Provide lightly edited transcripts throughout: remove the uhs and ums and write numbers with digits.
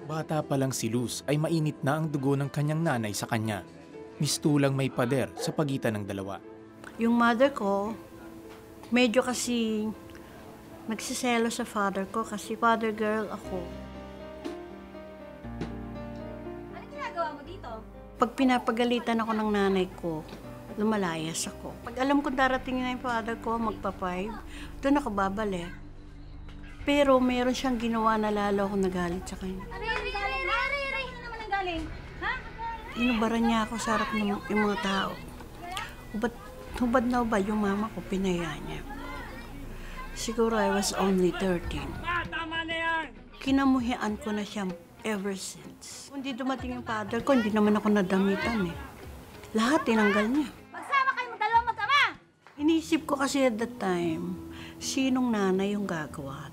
Bata pa lang si Luz ay mainit na ang dugo ng kanyang nanay sa kanya. Mistulang may pader sa pagitan ng dalawa. Yung mother ko, medyo kasi nagsiselo sa father ko kasi father girl ako. Anong ginagawa mo dito? Pag pinapagalitan ako ng nanay ko, lumalayas ako. Pag alam ko darating na yung father ko, magpa-5, doon ako babalik. Pero meron siyang ginawa na lalo ako nagalit sa kanya. Aray! Ano naman ang galing? Ha? Inubaran niya ako sa harap ng yung mga tao. Hubad na hubad yung mama ko, pinaya niya. Siguro I was only 13. Tama na yan! Kinamuhian ko na siya ever since. Kung di dumating yung father ko, hindi naman ako nadamitan eh. Lahat tinanggal niya. Magsama kayo dalawang magkama! Inisip ko kasi at that time, sinong nanay yung gagawa.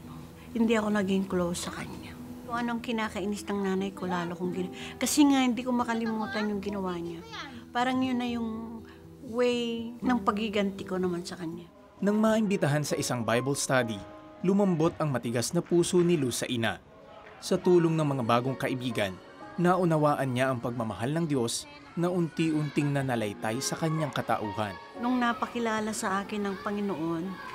Hindi ako naging close sa kanya. Kung anong kinakainis ng nanay ko, lalo kong kasi nga hindi ko makalimutan yung ginawa niya. Parang yun na yung way ng pagiganti ko naman sa kanya. Nang maimbitahan sa isang Bible study, lumambot ang matigas na puso ni Luz sa ina. Sa tulong ng mga bagong kaibigan, naunawaan niya ang pagmamahal ng Diyos na unti-unting nanalaitay sa kanyang katauhan. Nung napakilala sa akin ng Panginoon,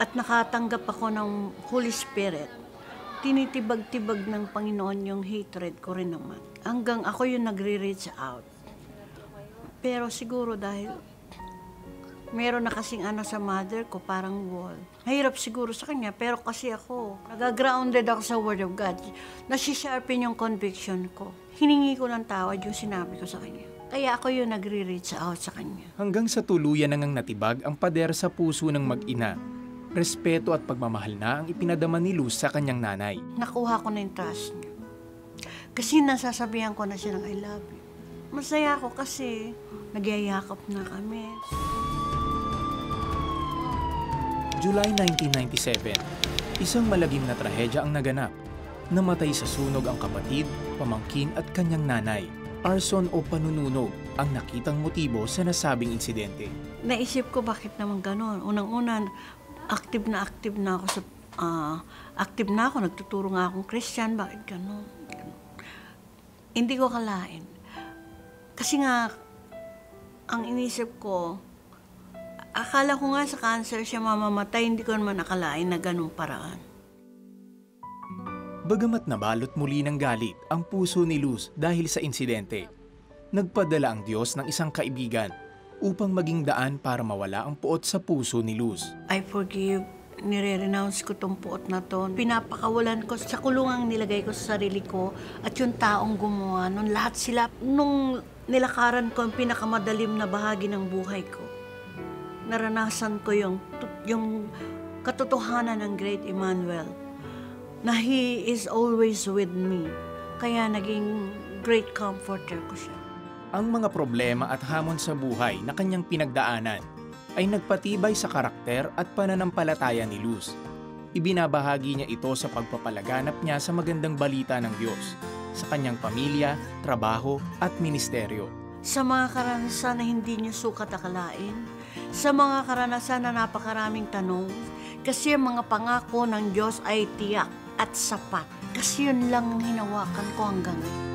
at nakatanggap ako ng Holy Spirit, tinitibag-tibag ng Panginoon yung hatred ko rin naman. Hanggang ako yung nagre-reach out. Pero siguro dahil meron na kasing ano sa mother ko, parang wall. Mahirap siguro sa kanya, pero kasi ako, nagagrounded ako sa Word of God. Nasisharpen yung conviction ko. Hiningi ko ng tawad yung sinabi ko sa kanya. Kaya ako yung nagre-reach out sa kanya. Hanggang sa tuluyan nang natibag ang pader sa puso ng mag-ina. Respeto at pagmamahal na ang ipinadama ni Luz sa kanyang nanay. Nakuha ko na yung trust niya. Kasi nasasabihan ko na siya ng I love you. Masaya ako kasi nagyayakap na kami. July 1997, isang malagim na trahedya ang naganap. Namatay sa sunog ang kapatid, pamangkin at kanyang nanay. Arson o panununog ang nakitang motibo sa nasabing insidente. Naisip ko bakit naman gano'n. Unang-una, active na ako, nagtuturo nga akong Christian, bakit gano'n? Hindi ko kalain. Kasi nga, ang inisip ko, akala ko nga sa cancer siya mamamatay, hindi ko naman nakalain na gano'ng paraan. Bagamat nabalot muli ng galit ang puso ni Luz dahil sa insidente, nagpadala ang Diyos ng isang kaibigan upang maging daan para mawala ang puot sa puso ni Luz. I forgive. Nire-renounce ko tong puot na to. Pinapakawalan ko sa kulungang nilagay ko sa sarili ko at yung taong gumawa nun. Lahat sila, nung nilakaran ko ang pinakamadalim na bahagi ng buhay ko, naranasan ko yung katotohanan ng Great Emmanuel na He is always with me. Kaya naging great comforter ko siya. Ang mga problema at hamon sa buhay na kanyang pinagdaanan ay nagpatibay sa karakter at pananampalataya ni Luz. Ibinabahagi niya ito sa pagpapalaganap niya sa magandang balita ng Diyos, sa kanyang pamilya, trabaho at ministeryo. Sa mga karanasan na hindi niyo sukat akalain, sa mga karanasan na napakaraming tanong, kasi ang mga pangako ng Diyos ay tiyak at sapat. Kasi yun lang ang hinawakan ko hanggang ngayon.